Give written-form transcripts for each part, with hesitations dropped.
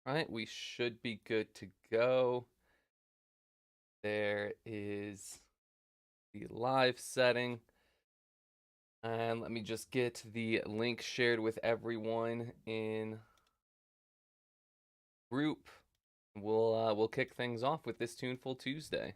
Right, we should be good to go. There is the live setting. And let me just get the link shared with everyone in group. We'll kick things off with this Tuneful Tuesday.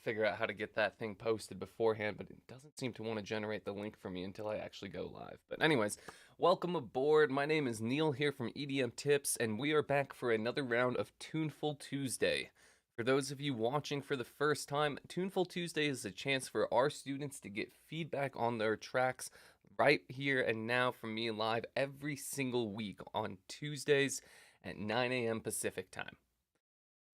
Figure out how to get that thing posted beforehand, but it doesn't seem to want to generate the link for me until I actually go live. But anyways, welcome aboard. My name is Neil here from EDM Tips, and we are back for another round of Tuneful Tuesday. For those of you watching for the first time, Tuneful Tuesday is a chance for our students to get feedback on their tracks right here and now from me live every single week on Tuesdays at 9 a.m. Pacific time.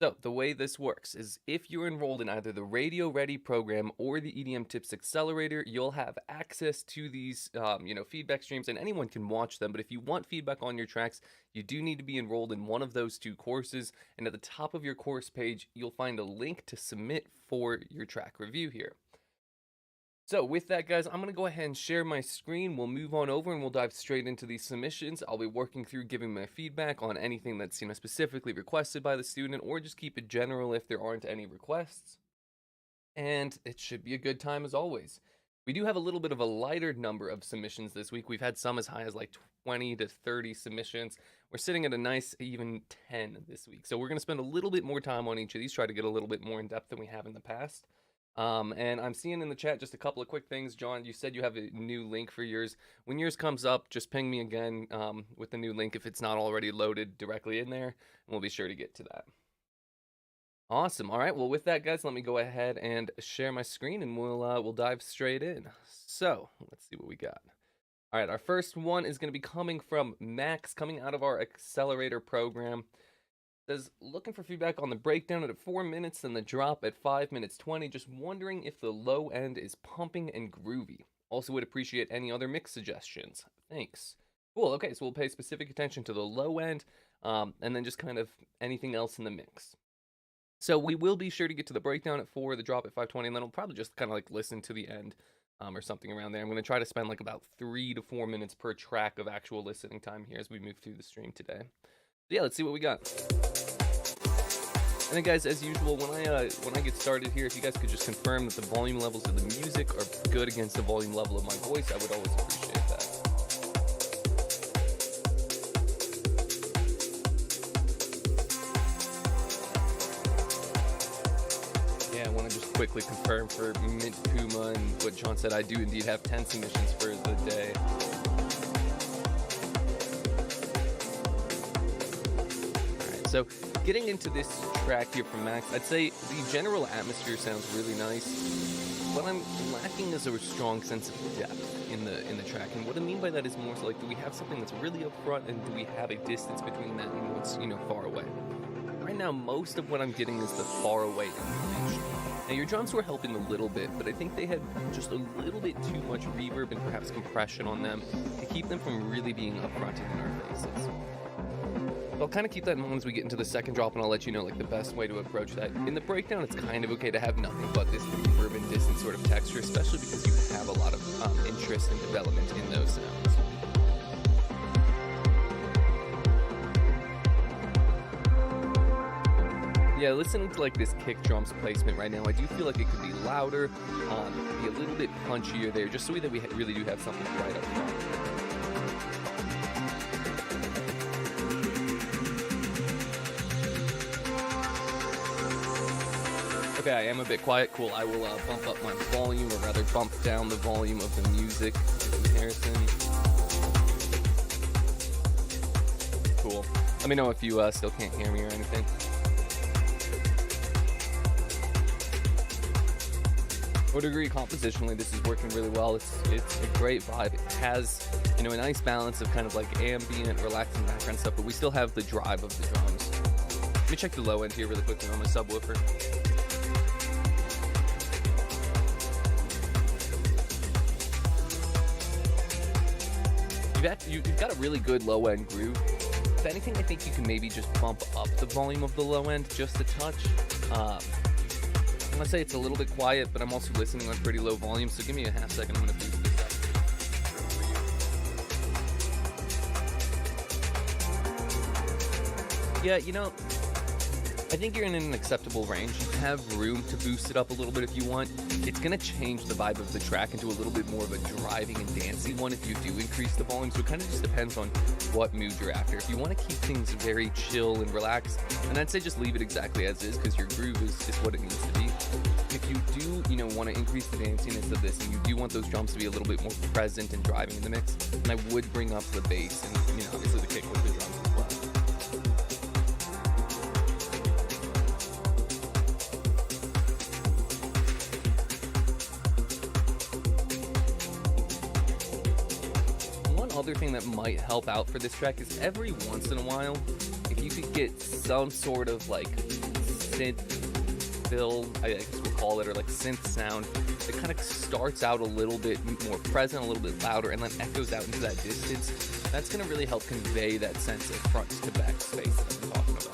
So the way this works is if you're enrolled in either the Radio Ready program or the EDM Tips Accelerator, you'll have access to these, feedback streams, and anyone can watch them. But if you want feedback on your tracks, you do need to be enrolled in one of those two courses. And at the top of your course page, you'll find a link to submit for your track review here. So with that, guys, I'm going to go ahead and share my screen. We'll move on over and we'll dive straight into these submissions. I'll be working through giving my feedback on anything that's specifically requested by the student, or just keep it general if there aren't any requests. And it should be a good time as always. We do have a little bit of a lighter number of submissions this week. We've had some as high as like 20 to 30 submissions. We're sitting at a nice even 10 this week. So we're going to spend a little bit more time on each of these, try to get a little bit more in depth than we have in the past. And I'm seeing in the chat just a couple of quick things. John, you said you have a new link for yours. When yours comes up, just ping me again with the new link if it's not already loaded directly in there, and we'll be sure to get to that. Awesome. All right. Well, with that, guys, let me go ahead and share my screen, and we'll dive straight in. So let's see what we got. All right. Our first one is going to be coming from Max, coming out of our Accelerator program. Says, looking for feedback on the breakdown at 4 minutes and the drop at 5 minutes 20. Just wondering if the low end is pumping and groovy. Also would appreciate any other mix suggestions. Thanks. Cool. Okay, so we'll pay specific attention to the low end and then just kind of anything else in the mix. So we will be sure to get to the breakdown at 4, the drop at 5:20, and then we'll probably just kind of like listen to the end or something around there. I'm going to try to spend like about 3 to 4 minutes per track of actual listening time here as we move through the stream today. So yeah, let's see what we got. And then, guys, as usual, when I get started here, if you guys could just confirm that the volume levels of the music are good against the volume level of my voice, I would always appreciate that. Yeah, I want to just quickly confirm for Mint Puma and what John said, I do indeed have 10 submissions for the day. So getting into this track here from Max, I'd say the general atmosphere sounds really nice. What I'm lacking is a strong sense of depth in the track, and what I mean by that is more so like, do we have something that's really up front, and do we have a distance between that and what's far away? Right now, most of what I'm getting is the far away information. Now your drums were helping a little bit, but I think they had just a little bit too much reverb and perhaps compression on them to keep them from really being upfronted in our faces. I'll kind of keep that in mind as we get into the second drop, and I'll let you know like the best way to approach that. In the breakdown, it's kind of okay to have nothing but this reverb and distance sort of texture, especially because you have a lot of interest and development in those sounds. Yeah, listening to like this kick drums placement right now, I do feel like it could be louder, be a little bit punchier there, just so that we really do have something right up front. Okay, I am a bit quiet. Cool. I will bump up my volume, or rather bump down the volume of the music in comparison. Cool. Let me know if you still can't hear me or anything. I would agree compositionally this is working really well. It's a great vibe. It has, a nice balance of kind of like ambient, relaxing background stuff, but we still have the drive of the drums. Let me check the low end here really quickly on my subwoofer. You've got a really good low end groove. If anything, I think you can maybe just bump up the volume of the low end just a touch. gonna say it's a little bit quiet, but I'm also listening on pretty low volume, so give me a half second. I'm gonna boost this up. Yeah, I think you're in an acceptable range. You have room to boost it up a little bit if you want. It's going to change the vibe of the track into a little bit more of a driving and dancey one if you do increase the volume. So it kind of just depends on what mood you're after. If you want to keep things very chill and relaxed, then I'd say just leave it exactly as is, because your groove is what it needs to be. If you do, want to increase the danciness of this, and you do want those drums to be a little bit more present and driving in the mix, then I would bring up the bass and, obviously the kick with the drums as well. Other thing that might help out for this track is every once in a while, if you could get some sort of like synth fill, I guess we'll call it, or like synth sound that kind of starts out a little bit more present, a little bit louder, and then echoes out into that distance, that's going to really help convey that sense of front to back space that I'm talking about.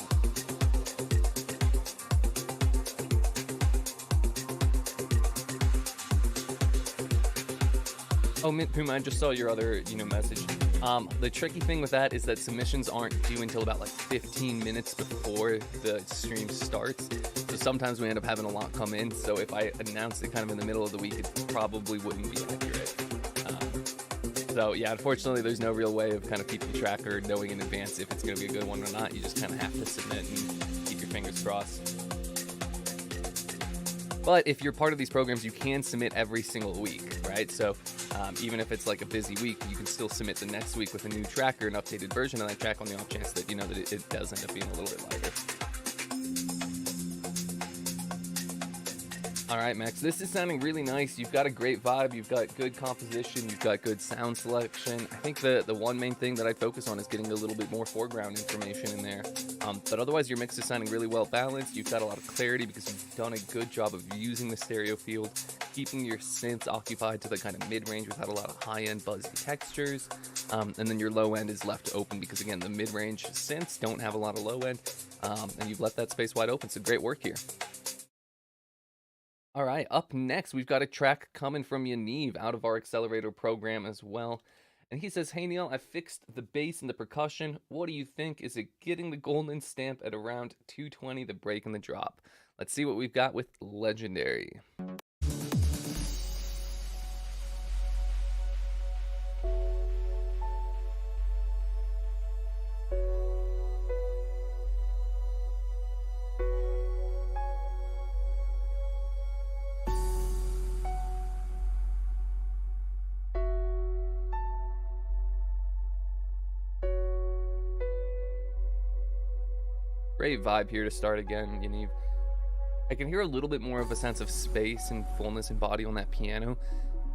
Oh, Puma, I just saw your other, message. The tricky thing with that is that submissions aren't due until about like 15 minutes before the stream starts. So sometimes we end up having a lot come in. So if I announced it kind of in the middle of the week, it probably wouldn't be accurate. So yeah, unfortunately, there's no real way of kind of keeping track or knowing in advance if it's going to be a good one or not. You just kind of have to submit and keep your fingers crossed. But if you're part of these programs, you can submit every single week, right? So even if it's like a busy week, you can still submit the next week with a new track or an updated version of that track on the off chance that, that it does end up being a little bit lighter. All right, Max, this is sounding really nice. You've got a great vibe. You've got good composition. You've got good sound selection. I think the one main thing that I'd focus on is getting a little bit more foreground information in there. But otherwise, your mix is sounding really well balanced. You've got a lot of clarity because you've done a good job of using the stereo field, keeping your synths occupied to the kind of mid-range without a lot of high-end buzzy textures. And then your low end is left open because, again, the mid-range synths don't have a lot of low end. And you've left that space wide open. So great work here. All right, up next, we've got a track coming from Yaniv out of our Accelerator program as well. And he says, "Hey, Neil, I fixed the bass and the percussion. What do you think? Is it getting the golden stamp at around 220, the break and the drop?" Let's see what we've got with Legendary. Great vibe here to start again, Yaniv. I can hear a little bit more of a sense of space and fullness and body on that piano.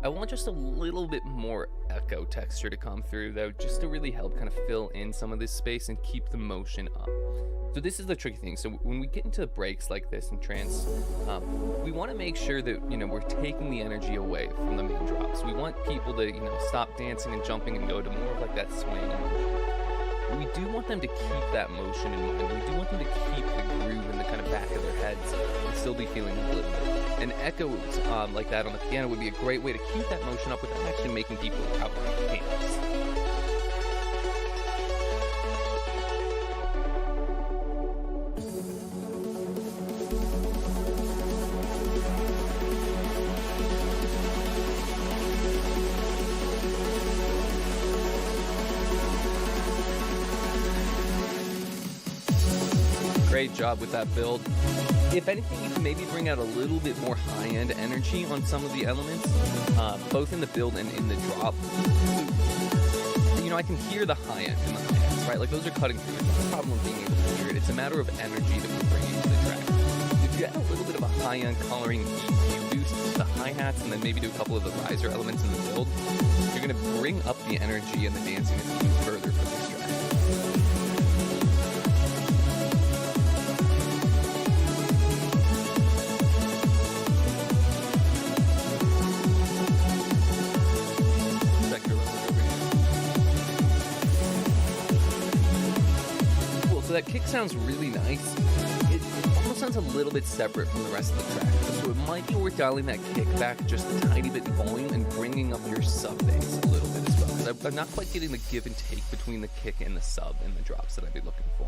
I want just a little bit more echo texture to come through, though, just to really help kind of fill in some of this space and keep the motion up. So this is the tricky thing. So when we get into breaks like this in trance, we want to make sure that, we're taking the energy away from the main drops. We want people to, stop dancing and jumping and go to more of like that swing motion. We do want them to keep that motion in mind. We do want them to keep the groove in the kind of back of their heads and still be feeling a little bit. And echoes like that on the piano would be a great way to keep that motion up without actually making people outright dance. Great job with that build. If anything, you can maybe bring out a little bit more high-end energy on some of the elements, both in the build and in the drop. I can hear the high end in the hi-hats, right? Like those are cutting through. It's not a problem of being able to hear it. It's a matter of energy that we're bringing to the track. If you add a little bit of a high-end coloring, you boost the hi-hats and then maybe do a couple of the riser elements in the build, you're going to bring up the energy and the danciness even further for this track. So that kick sounds really nice. It almost sounds a little bit separate from the rest of the track, so it might be worth dialing that kick back just a tiny bit in volume and bringing up your sub bass a little bit as well, because I'm not quite getting the give and take between the kick and the sub and the drops that I'd be looking for.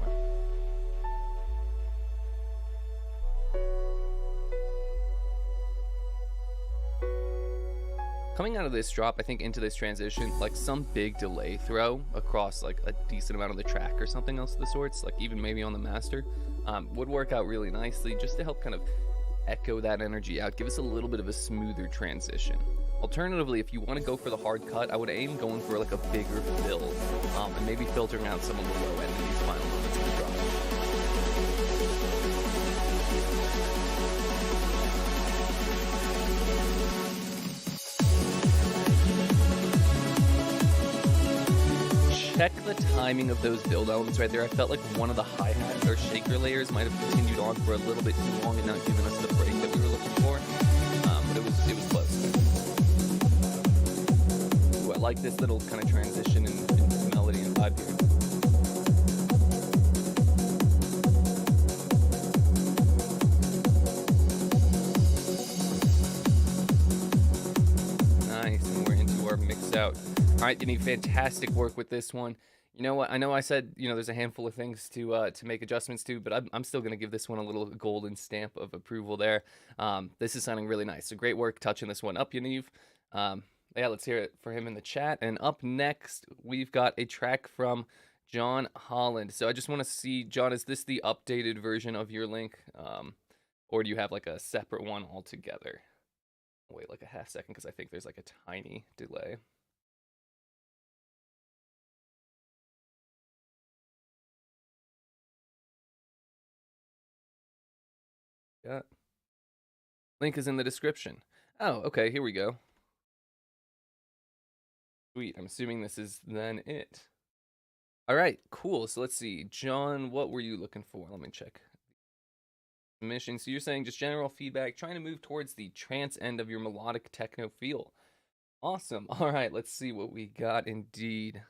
Coming out of this drop, I think into this transition, like some big delay throw across like a decent amount of the track or something else of the sorts, like even maybe on the master, would work out really nicely just to help kind of echo that energy out, give us a little bit of a smoother transition. Alternatively, if you want to go for the hard cut, I would aim going for like a bigger fill, and maybe filtering out some of the low end in these final moments of the drop. Check the timing of those build elements right there. I felt like one of the hi-hat or shaker layers might have continued on for a little bit too long and not given us the break that we were looking for, but it was close. Ooh, I like this little kind of transition in melody and vibe here. Nice, and we're into our mix out. All right, you need fantastic work with this one. You know what? I know I said, there's a handful of things to make adjustments to, but I'm still going to give this one a little golden stamp of approval there. This is sounding really nice. So great work touching this one up, Yaniv. Yeah, let's hear it for him in the chat. And up next, we've got a track from John Holland. So I just want to see, John, is this the updated version of your link? Or do you have like a separate one altogether? Wait like a half second because I think there's like a tiny delay. Yeah. Link is in the description. Oh, okay, here we go. Sweet, I'm assuming this is then it. All right, cool. So let's see. John, what were you looking for? Let me check. Mission. So you're saying just general feedback, trying to move towards the trance end of your melodic techno feel. Awesome. All right, let's see what we got indeed.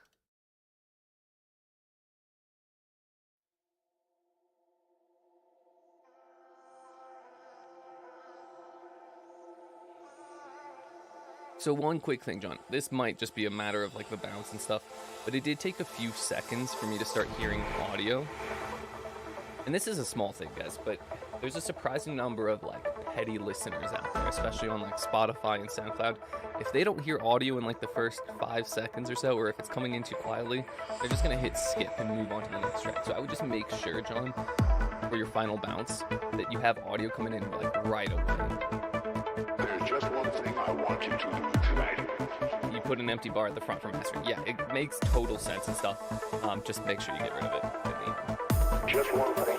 So one quick thing, John, this might just be a matter of like the bounce and stuff, but it did take a few seconds for me to start hearing audio. And this is a small thing, guys, but there's a surprising number of like petty listeners out there, especially on like Spotify and SoundCloud. If they don't hear audio in like the first 5 seconds or so, or if it's coming in too quietly, they're just gonna hit skip and move on to the next track. So I would just make sure, John, for your final bounce, that you have audio coming in like right away. There's just one thing I want you to do tonight. You put an empty bar at the front for mastering. Yeah, it makes total sense and stuff. Just make sure you get rid of it. Just one thing.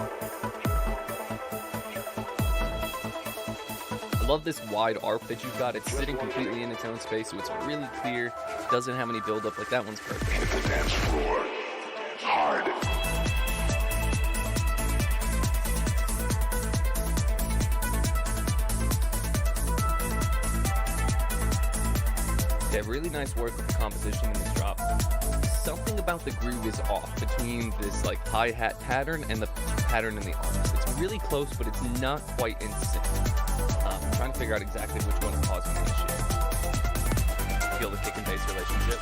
I love this wide arc that you've got. It's sitting completely in its own space, so it's really clear. Doesn't have any build-up. Like, that one's perfect. Hit the dance floor. Hard. Yeah, really nice work with the composition in this drop. Something about the groove is off between this like hi-hat pattern and the pattern in the arms. It's really close, but it's not quite in sync. I'm trying to figure out exactly which one is causing the issue. Feel the kick and bass relationship.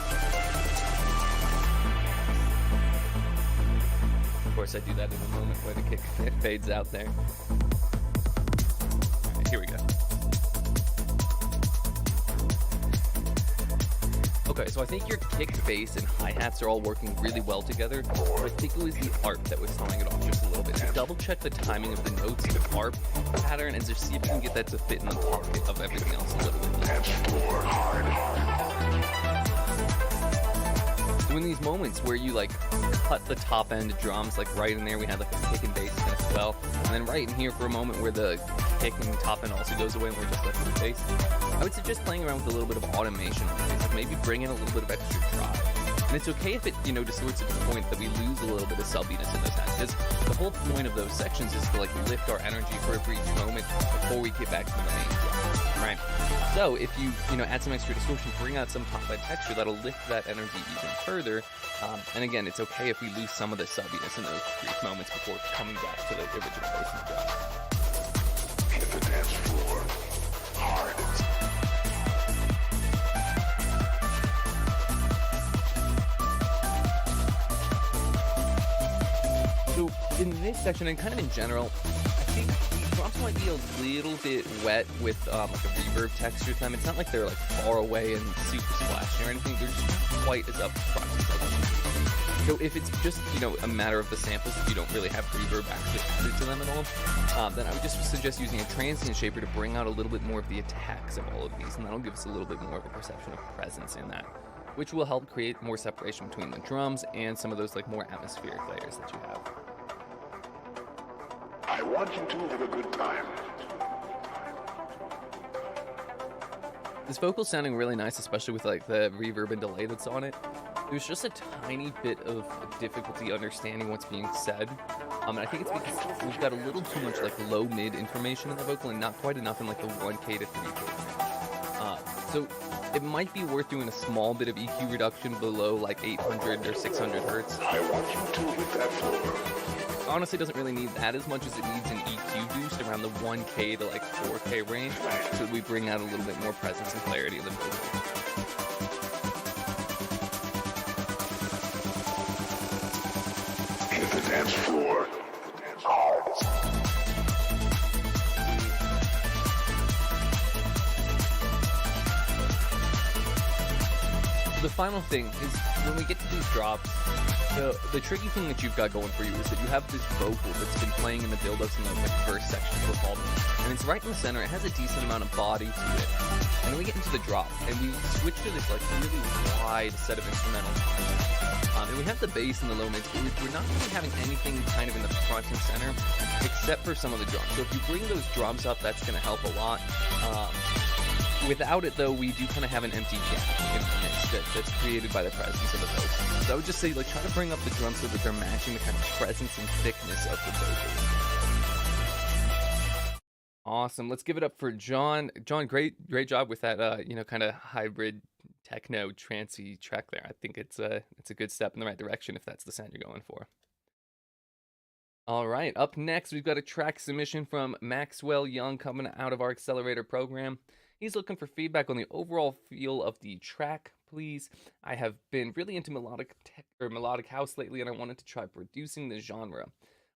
Of course, I do that in a moment where the kick fades out there. All right, here we go. Okay, so I think your kick, bass, and hi-hats are all working really well together, but I think it was the ARP that was throwing it off just a little bit. So double check the timing of the notes in the ARP pattern and just see if you can get that to fit in the pocket of everything else a little bit. So in these moments where you like cut the top end drums, like right in there we had like a kick and bass kind of swell, and then right in here for a moment where the kick and top end also goes away and we're just left with the bass, I would suggest playing around with a little bit of automation on the bass, like maybe bring in a little bit of extra drive. And it's okay if it, distorts it to the point that we lose a little bit of subbiness in those hats, because the whole point of those sections is to like lift our energy for a brief moment before we get back to the main drum, right? So if you, add some extra distortion, bring out some top end texture, that'll lift that energy even further. And again, it's okay if we lose some of the subbiness in those brief moments before coming back to the original bass and drum. this section and kind of in general, I think the drops might be a little bit wet with like a reverb texture to them. It's not like they're like far away and super splashy or anything. They're just not quite as up front as I want. So if it's just, a matter of the samples, if you don't really have reverb actually added to them at all, then I would just suggest using a transient shaper to bring out a little bit more of the attacks of all of these, and that'll give us a little bit more of a perception of presence in that, which will help create more separation between the drums and some of those like more atmospheric layers that you have. I want you to have a good time. This vocal's sounding really nice, especially with like the reverb and delay that's on it. There's just a tiny bit of difficulty understanding what's being said. And I think it's because we've got a little too much like low-mid information in the vocal and not quite enough in like the 1K to 3K. So it might be worth doing a small bit of EQ reduction below like 800 or 600 hertz. I want you to hit that floor. Honestly, doesn't really need that as much as it needs an EQ boost around the 1K to like 4K range, so that we bring out a little bit more presence and clarity in the vocal. Hit the dance floor. Hard. The final thing is when we get to these drops, the tricky thing that you've got going for you is that you have this vocal that's been playing in the build-ups in the first section of the album, and it's right in the center. It has a decent amount of body to it, and then we get into the drop, and we switch to this like really wide set of instrumentals, and we have the bass and the low mids, but we're not really having anything kind of in the front and center, except for some of the drums. So if you bring those drums up, that's going to help a lot. Without it, though, we do kind of have an empty gap in the mix that's created by the presence of the vocal. So I would just say, like, try to bring up the drums so that they're matching the kind of presence and thickness of the vocal. Awesome. Let's give it up for John. John, great job with that, kind of hybrid techno trancey track there. I think it's a good step in the right direction if that's the sound you're going for. All right, up next, we've got a track submission from Maxwell Young coming out of our Accelerator program. He's looking for feedback on the overall feel of the track, please. I have been really into melodic house lately, and I wanted to try producing the genre.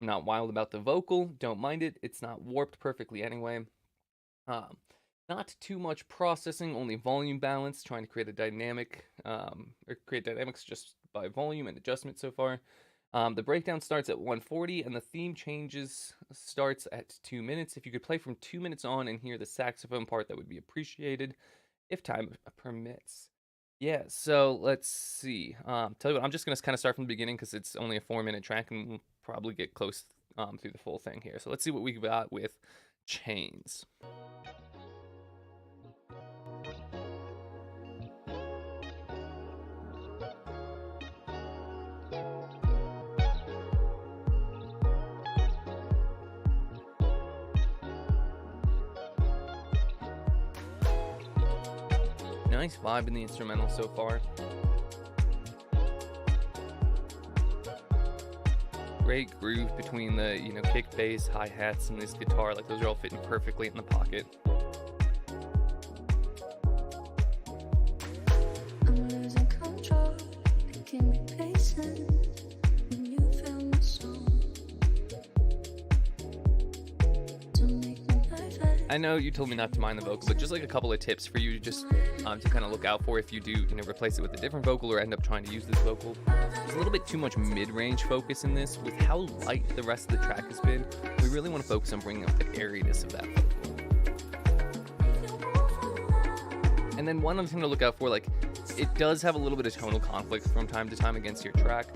I'm not wild about the vocal, don't mind it. It's not warped perfectly anyway. Not too much processing, only volume balance, trying to create a dynamic, or create dynamics just by volume and adjustment so far. The breakdown starts at 140, and the theme starts at 2 minutes. If you could play from 2 minutes on and hear the saxophone part, that would be appreciated, if time permits. Yeah, so let's see. Tell you what, I'm just going to kind of start from the beginning because it's only a 4-minute track, and we'll probably get close through the full thing here. So let's see what we got with Chains. Nice vibe in the instrumental so far. Great groove between the, kick, bass, hi-hats, and this guitar. Like, those are all fitting perfectly in the pocket. I'm losing control, making me patient when you feel my soul. Don't make me perfect. I know you told me not to mind the vocal, but just like a couple of tips for you just to kind of look out for if you do, replace it with a different vocal or end up trying to use this vocal. There's a little bit too much mid-range focus in this. With how light the rest of the track has been, we really want to focus on bringing up the airiness of that vocal. And then one other thing to look out for, like, it does have a little bit of tonal conflict from time to time against your track.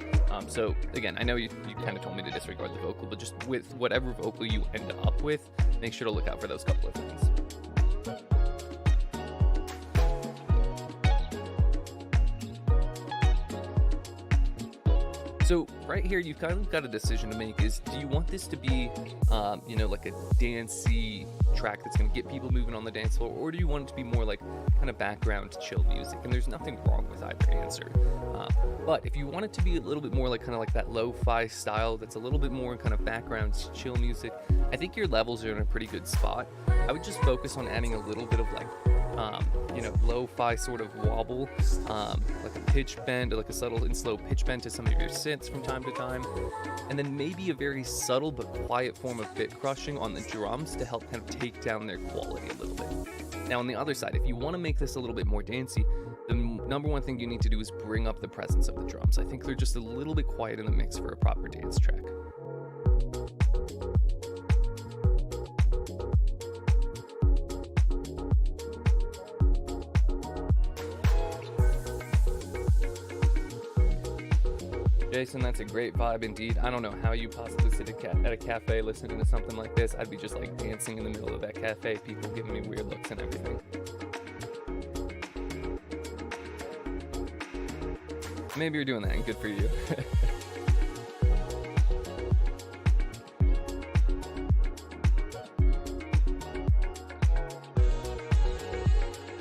So again, I know you kind of told me to disregard the vocal, but just with whatever vocal you end up with, make sure to look out for those couple of things. So right here, you've kind of got a decision to make is, do you want this to be, like a dancey track that's going to get people moving on the dance floor, or do you want it to be more like kind of background chill music? And there's nothing wrong with either answer. But if you want it to be a little bit more like kind of like that lo-fi style that's a little bit more kind of background chill music, I think your levels are in a pretty good spot. I would just focus on adding a little bit of like you know, lo-fi sort of wobble, like a pitch bend, or like a subtle and slow pitch bend to some of your synths from time to time, and then maybe a very subtle but quiet form of bit crushing on the drums to help kind of take down their quality a little bit. Now on the other side, if you want to make this a little bit more dancey, the number one thing you need to do is bring up the presence of the drums. I think they're just a little bit quiet in the mix for a proper dance track. Jason, that's a great vibe indeed. I don't know how you possibly sit at a cafe listening to something like this. I'd be just like dancing in the middle of that cafe, people giving me weird looks and everything. Maybe you're doing that, and good for you.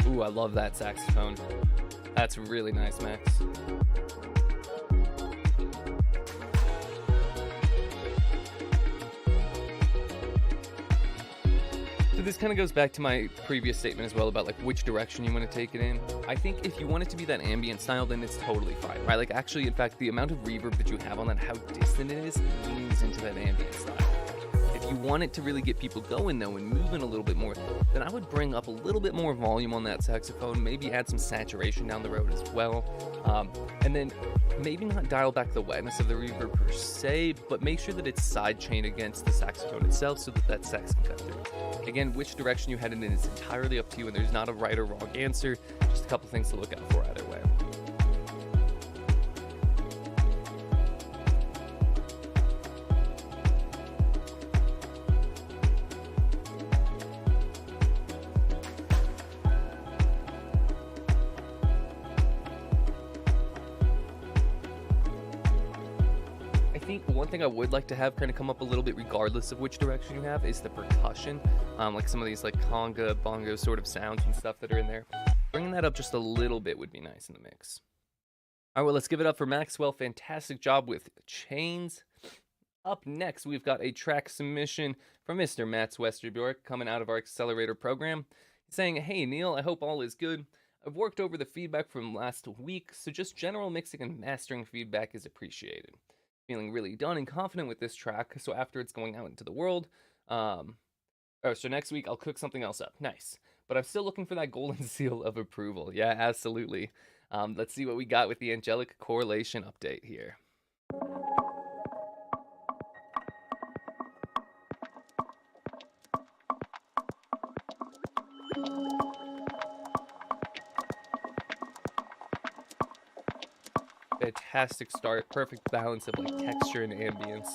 Ooh, I love that saxophone. That's really nice, Max. This kind of goes back to my previous statement as well about like which direction you want to take it in. I think if you want it to be that ambient style, then it's totally fine, right? Like actually, in fact, the amount of reverb that you have on that, how distant it is, leans into that ambient style. If you want it to really get people going though and moving a little bit more, then I would bring up a little bit more volume on that saxophone, maybe add some saturation down the road as well. And then maybe not dial back the wetness of the reverb per se, but make sure that it's sidechained against the saxophone itself so that that sax can cut through. Again, which direction you head in is entirely up to you, and there's not a right or wrong answer, just a couple things to look out for either way. One thing I would like to have kind of come up a little bit regardless of which direction you have is the percussion, like some of these like conga, bongo sort of sounds and stuff that are in there. Bringing that up just a little bit would be nice in the mix. All right, well, let's give it up for Maxwell. Fantastic job with Chains. Up next, we've got a track submission from Mr. Mats Westerbjork coming out of our Accelerator program. He's saying, "Hey Neil, I hope all is good. I've worked over the feedback from last week, so just general mixing and mastering feedback is appreciated. Feeling really done and confident with this track, so after it's going out into the world, so next week I'll cook something else up. Nice. But I'm still looking for that golden seal of approval." Yeah, absolutely. Let's see what we got with the angelic correlation update here. Fantastic start, perfect balance of like texture and ambience.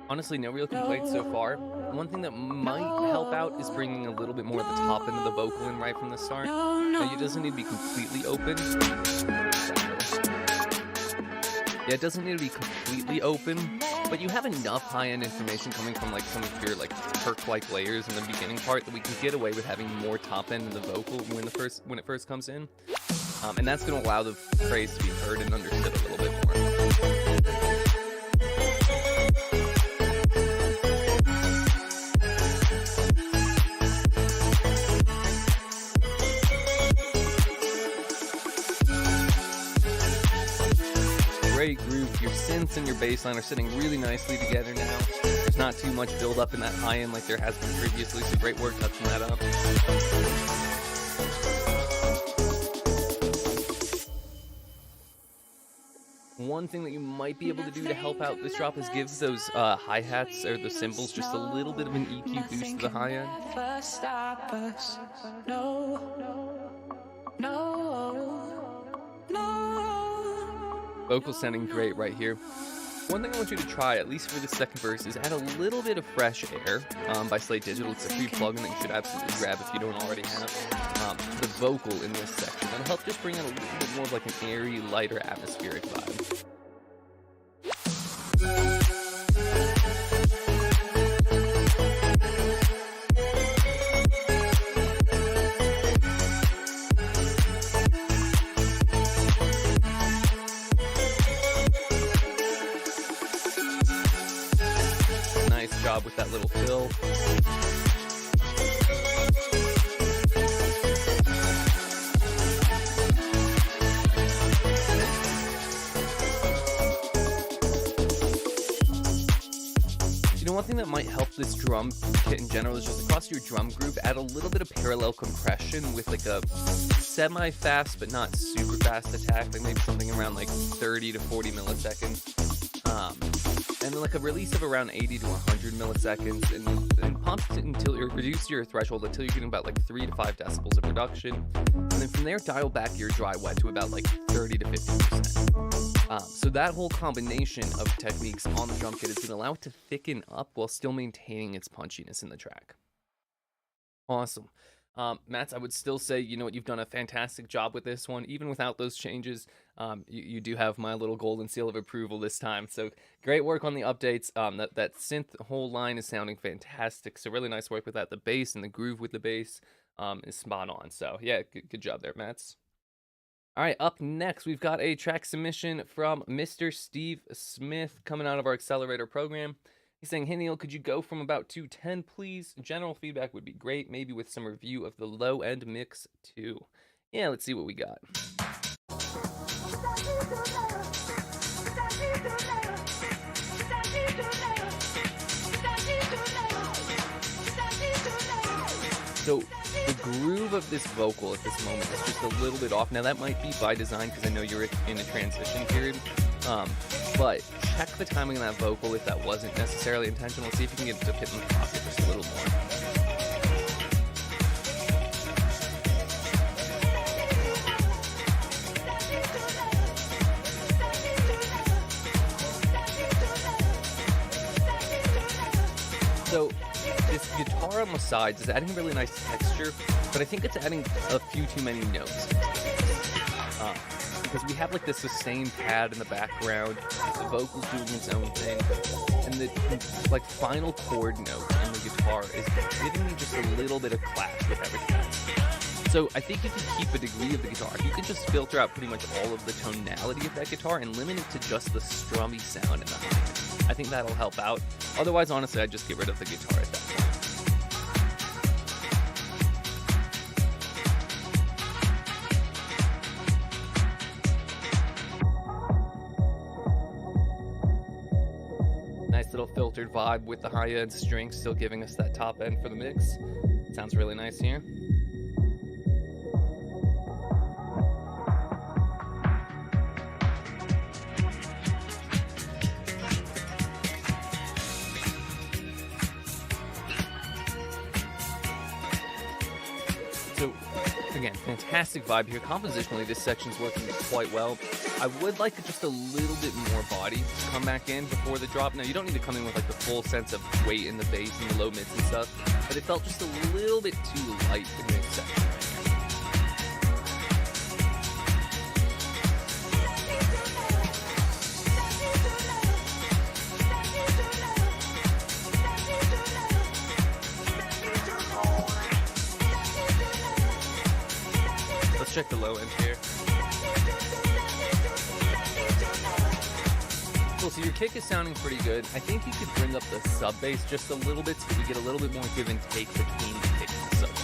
Honestly, no real complaints so far. One thing that might help out is bringing a little bit more of the top end of the vocal in right from the start. Now, it doesn't need to be completely open. Yeah, it doesn't need to be completely open, but you have enough high-end information coming from like some of your like perk-like layers in the beginning part that we can get away with having more top end in the vocal when it first comes in, and that's going to allow the phrase to be heard and understood a little bit more. Great groove. Your synths and your bass line are sitting really nicely together now. There's not too much build up in that high end like there has been previously, so great work touching that up. One thing that you might be able to do to help out this drop is give those hi-hats or the cymbals just a little bit of an EQ boost to the high end. Vocals sounding great right here. One thing I want you to try, at least for the second verse, is add a little bit of Fresh Air by Slate Digital. It's a free plugin that you should absolutely grab if you don't already have. The vocal in this section. That'll help just bring out a little bit more of like an airy, lighter, atmospheric vibe. job with that little fill. One thing that might help this drum kit in general is just across your drum groove, add a little bit of parallel compression with like a semi-fast but not super fast attack, like maybe something around like 30 to 40 milliseconds. And then like a release of around 80 to 100 milliseconds, and pump it until you reduce your threshold until you're getting about like 3 to 5 decibels of reduction. And then from there, dial back your dry wet to about like 30 to 50%. So that whole combination of techniques on the drum kit is going to allow it to thicken up while still maintaining its punchiness in the track. Awesome. Mats, I would still say, you know what, you've done a fantastic job with this one. Even without those changes, you do have my little golden seal of approval this time. So great work on the updates. That synth whole line is sounding fantastic. So really nice work with that. The bass and the groove with the bass is spot on. So yeah, good job there, Mats. All right, up next, we've got a track submission from Mr. Steve Smith coming out of our Accelerator program. He's saying, hey, Neil, could you go from about 210, please? General feedback would be great, maybe with some review of the low-end mix, too. Yeah, let's see what we got. So the groove of this vocal at this moment is just a little bit off. Now, that might be by design because I know you're in a transition period. But check the timing of that vocal if that wasn't necessarily intentional. See if you can get it to hit in the pocket just a little more. So this guitar on the sides is adding really nice texture, but I think it's adding a few too many notes. Because we have like the sustain pad in the background, the vocals doing its own thing, and the like final chord note in the guitar is giving me just a little bit of clash with everything else. So I think if you keep a degree of the guitar, if you can just filter out pretty much all of the tonality of that guitar and limit it to just the strummy sound in the high end, I think that'll help out. Otherwise, honestly, I'd just get rid of the guitar at that point. Nice little filtered vibe with the high end string still giving us that top end for the mix. Sounds really nice here. So again, fantastic vibe here. Compositionally, this section's working quite well. I would like just a little bit more body to come back in before the drop. Now, you don't need to come in with like the full sense of weight in the bass and the low mids and stuff, but it felt just a little bit too light in this section right here. Let's check the low end here. Cool, so your kick is sounding pretty good. I think you could bring up the sub bass just a little bit so that we get a little bit more give and take between the kick and the sub bass.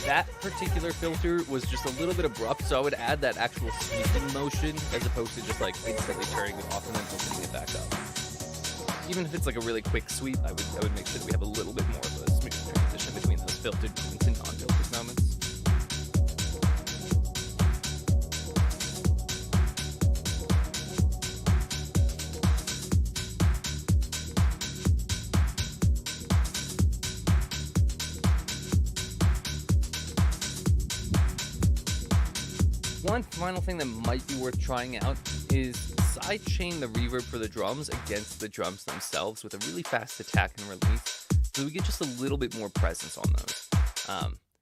That particular filter was just a little bit abrupt, so I would add that actual sweeping motion as opposed to just like instantly turning it off and then opening it back up. Even if it's like a really quick sweep, I would make sure that we have a little bit more of a smooth transition between those filtered moments and non-filtered moments. One final thing that might be worth trying out is sidechain the reverb for the drums against the drums themselves with a really fast attack and release, so we get just a little bit more presence on those.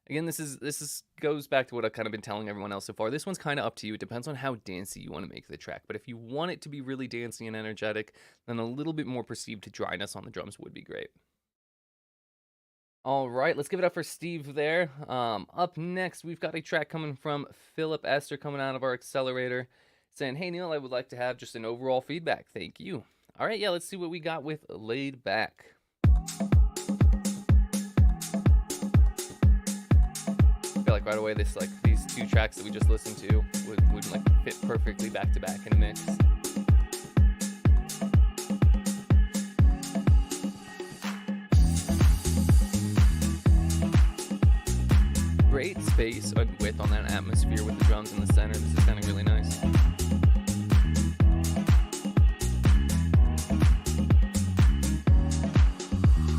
Again, this is goes back to what I've kind of been telling everyone else so far. This one's kind of up to you. It depends on how dancey you want to make the track. But if you want it to be really dancey and energetic, then a little bit more perceived dryness on the drums would be great. All right, let's give it up for Steve there. Up next, we've got a track coming from Philip Esther coming out of our Accelerator, saying, "Hey Neil, I would like to have just an overall feedback. Thank you." All right, yeah, let's see what we got with Laid Back. I feel like right away these two tracks that we just listened to would like fit perfectly back to back in a mix. Great space and width on that atmosphere with the drums in the center. This is sounding really nice.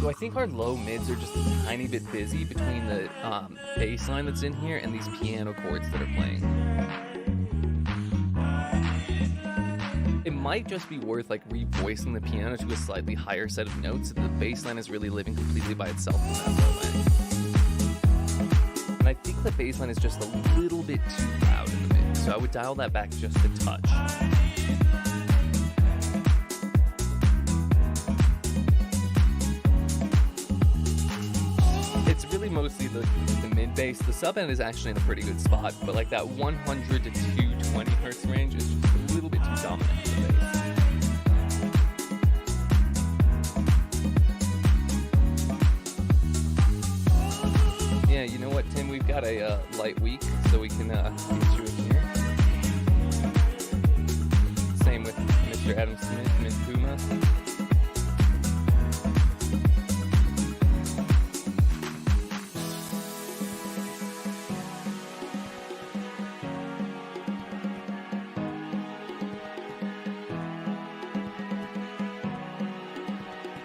So I think our low mids are just a tiny bit busy between the bass line that's in here and these piano chords that are playing. It might just be worth like revoicing the piano to a slightly higher set of notes so that the bass line is really living completely by itself in that low end. And I think the bass line is just a little bit too loud in the mix, so I would dial that back just a touch. It's really mostly the mid bass. The sub end is actually in a pretty good spot, but like that 100 to 220 hertz range is just a little bit too dominant for the bass. Yeah, you know what, Tim? We've got a light week, so we can get you in here. Same with Mr. Adam Smith, Ms. Puma.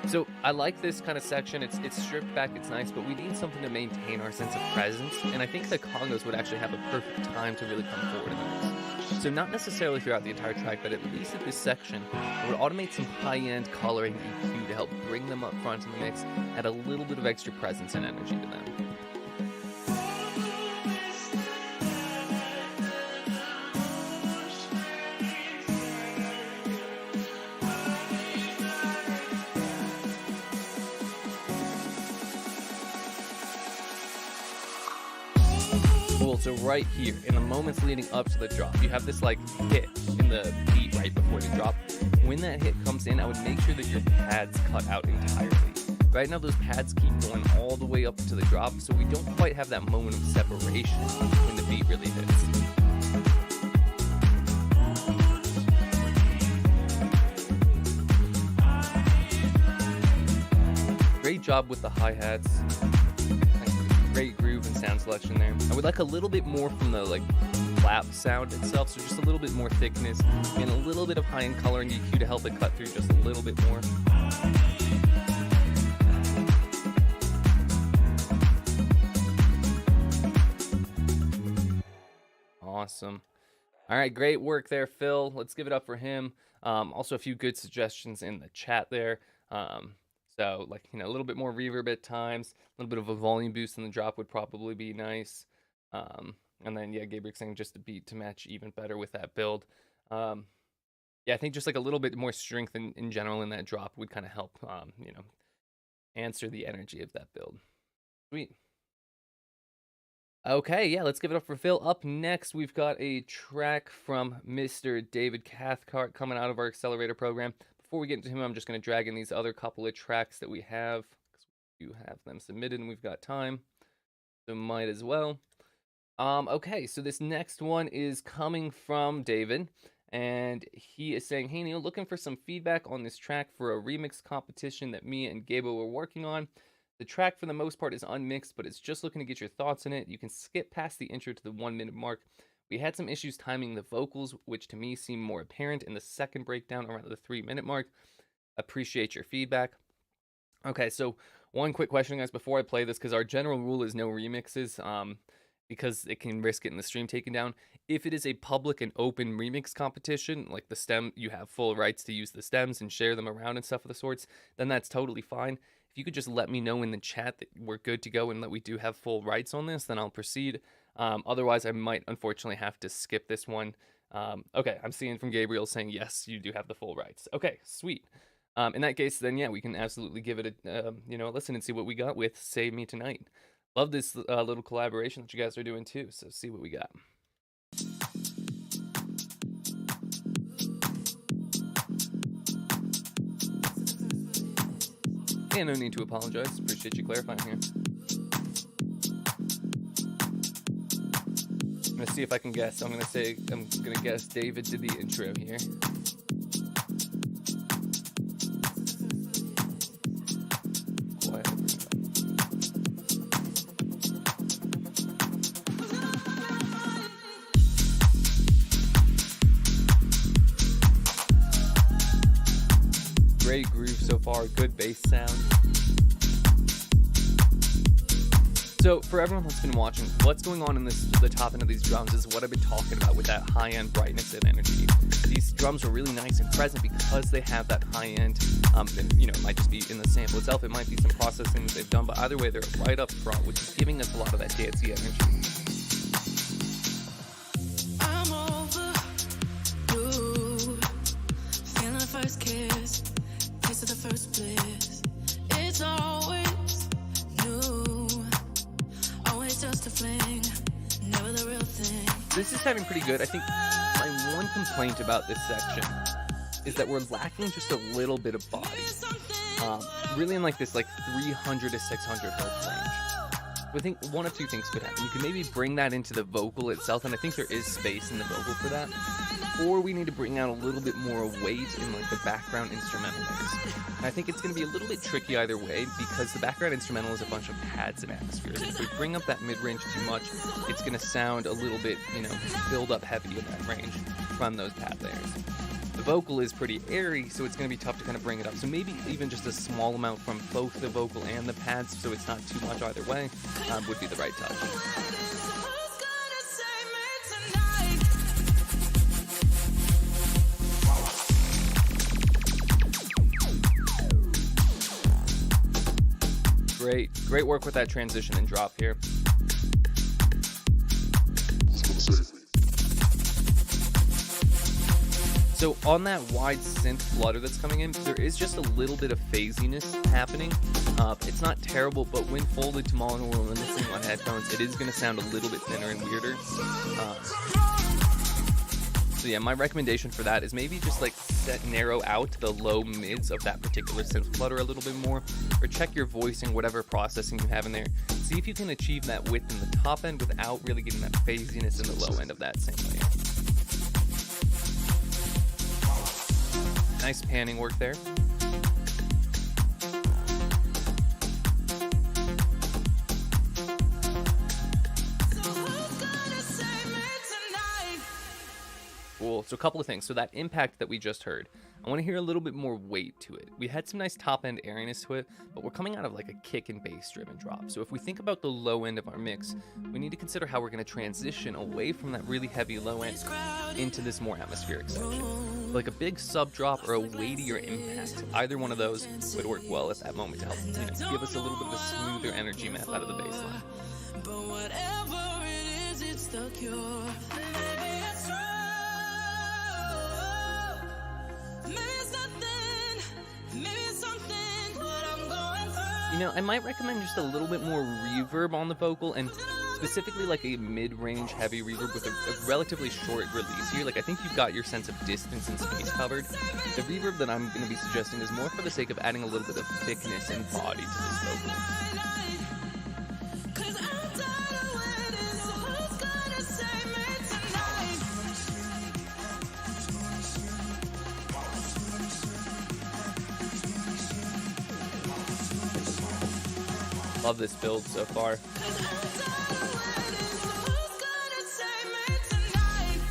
So I like this kind of section. It's stripped back, it's nice, but we need something to maintain our sense of presence. And I think the congos would actually have a perfect time to really come forward in the mix. So not necessarily throughout the entire track, but at least at this section, I would automate some high-end coloring EQ to help bring them up front in the mix, add a little bit of extra presence and energy to them. Cool, so right here, in the moments leading up to the drop, you have this like hit in the beat right before the drop. When that hit comes in, I would make sure that your pads cut out entirely. Right now those pads keep going all the way up to the drop, so we don't quite have that moment of separation when the beat really hits. Great job with the hi-hats. Great groove and sound selection there. I would like a little bit more from the like clap sound itself, so just a little bit more thickness and a little bit of high-end coloring EQ to help it cut through just a little bit more. Awesome. All right, great work there, Phil. Let's give it up for him. Also, a few good suggestions in the chat there. So, like, a little bit more reverb at times, a little bit of a volume boost in the drop would probably be nice. And then, yeah, Gabriel saying just a beat to match even better with that build. Yeah, I think just like a little bit more strength in general in that drop would kind of help, answer the energy of that build. Sweet. Okay, yeah, let's give it up for Phil. Up next, we've got a track from Mr. David Cathcart coming out of our Accelerator program. Before we get into him, I'm just going to drag in these other couple of tracks that we have, because we do have them submitted and we've got time, so might as well. Okay, so this next one is coming from David, and he is saying, "Hey Neil, looking for some feedback on this track for a remix competition that me and Gabo were working on. The track for the most part is unmixed, but it's just looking to get your thoughts in it. You can skip past the intro to the 1 minute mark. We had some issues timing the vocals, which to me seem more apparent in the second breakdown around the 3 minute mark. Appreciate your feedback." Okay, so one quick question, guys, before I play this, because our general rule is no remixes, because it can risk getting the stream taken down. If it is a public and open remix competition, like the stem, you have full rights to use the stems and share them around and stuff of the sorts, then that's totally fine. If you could just let me know in the chat that we're good to go and that we do have full rights on this, then I'll proceed. Otherwise, I might unfortunately have to skip this one. Okay, I'm seeing from Gabriel saying, yes, you do have the full rights. Okay, sweet. In that case, then, yeah, we can absolutely give it a listen and see what we got with Save Me Tonight. Love this little collaboration that you guys are doing too, so see what we got. Yeah, no need to apologize. Appreciate you clarifying here. I'm gonna see if I can guess. I'm gonna guess David did the intro here. Quiet. Great groove so far, good bass sound. So for everyone that's been watching, what's going on in the top end of these drums is what I've been talking about with that high-end brightness and energy. These drums are really nice and present because they have that high-end, and, it might just be in the sample itself, it might be some processing that they've done, but either way, they're right up front, which is giving us a lot of that dancey energy. I'm overdue. Feeling the first kiss of the first bliss. It's always new, always just a fling, never the real thing. This is sounding pretty good. I think my one complaint about this section is that we're lacking just a little bit of body. Really in this 300 to 600 hertz range. I think one of two things could happen. You could maybe bring that into the vocal itself, and I think there is space in the vocal for that. Or we need to bring out a little bit more weight in the background instrumental layers. And I think it's going to be a little bit tricky either way because the background instrumental is a bunch of pads and atmospheres. And if we bring up that mid-range too much, it's going to sound a little bit, build up heavy in that range from those pad layers. The vocal is pretty airy, so it's going to be tough to kind of bring it up. So maybe even just a small amount from both the vocal and the pads, so it's not too much either way, would be the right touch. Great work with that transition and drop here. So on that wide synth flutter that's coming in, there is just a little bit of phasiness happening. It's not terrible, but when folded to monaural and listening on headphones, it is going to sound a little bit thinner and weirder. So yeah, my recommendation for that is maybe just narrow out the low mids of that particular synth flutter a little bit more, or check your voicing, whatever processing you have in there. See if you can achieve that width in the top end without really getting that phasiness in the low end of that same layer. Nice panning work there. Cool. So a couple of things. So that impact that we just heard, I want to hear a little bit more weight to it. We had some nice top end airiness to it, but we're coming out of a kick and bass driven drop. So if we think about the low end of our mix, we need to consider how we're going to transition away from that really heavy low end into this more atmospheric section. Like a big sub drop or a weightier impact, either one of those would work well at that moment to help give us a little bit of a smoother energy map out of the bass line. But whatever it is, it's the cure. I might recommend just a little bit more reverb on the vocal, and specifically a mid-range heavy reverb with a relatively short release here. I think you've got your sense of distance and space covered. The reverb that I'm going to be suggesting is more for the sake of adding a little bit of thickness and body to this vocal. Love this build so far.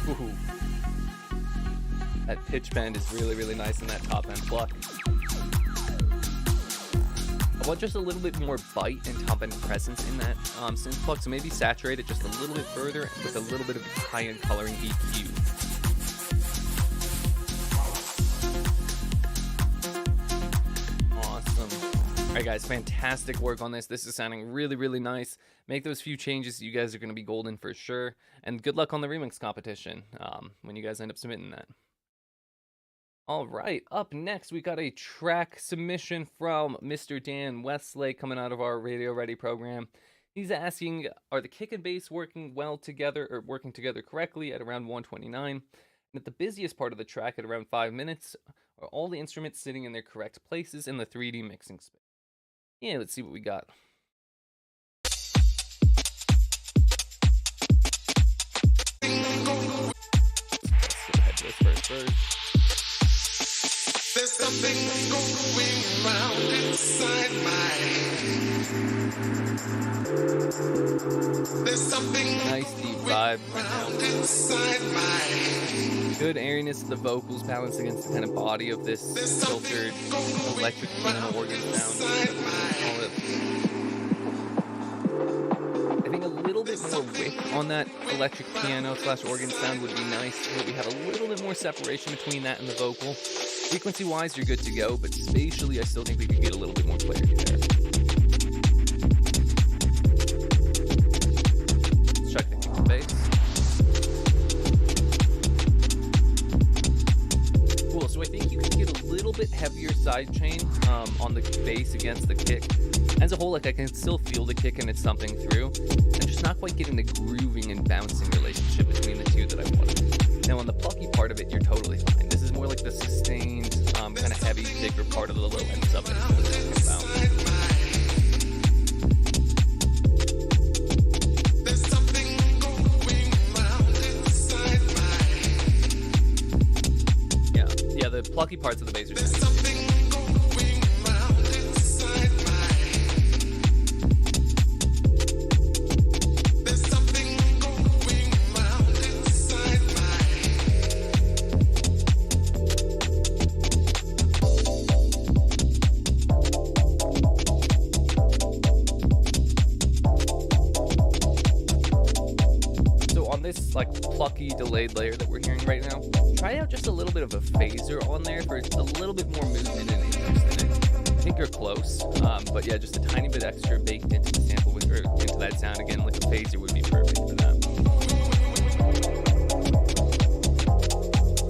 Ooh. That pitch bend is really, really nice in that top end pluck. I want just a little bit more bite and top end presence in that synth pluck, so maybe saturate it just a little bit further with a little bit of high end coloring EQ. Awesome. All right, guys, fantastic work on this. This is sounding really, really nice. Make those few changes. You guys are going to be golden for sure. And good luck on the remix competition when you guys end up submitting that. All right, up next, we got a track submission from Mr. Dan Westlake coming out of our Radio Ready program. He's asking, are the kick and bass working well together or working together correctly at around 129? And at the busiest part of the track at around 5 minutes, are all the instruments sitting in their correct places in the 3D mixing space? Yeah, let's see what we got. Let's skip ahead to this first verse. There's something going around inside my head. There's something Nice deep vibe right around now. inside my head. Good airiness of the vocals balanced against the kind of body of this filtered electric piano organ sound. I think a little bit more width on that electric piano / organ sound would be nice, so that we have a little bit more separation between that and the vocal. Frequency-wise, you're good to go, but spatially, I still think we could get a little bit more clarity there. Let's check the kick and bass. Cool, so I think you can get a little bit heavier side chain on the bass against the kick. As a whole, like I can still feel the kick and it's something through. I'm just not quite getting the grooving and bouncing relationship between the two that I wanted. Now on the plucky part of it, you're totally fine. This is more like the sustained, kind of heavy kicker part of the low end sub that I'm talking about. Yeah, the plucky parts of the bass are nice. This like plucky delayed layer that we're hearing right now, try out just a little bit of a phaser on there for a little bit more movement and interest in it. I think you're close, but yeah, just a tiny bit extra baked into the sample or into that sound again, like a phaser would be perfect for that.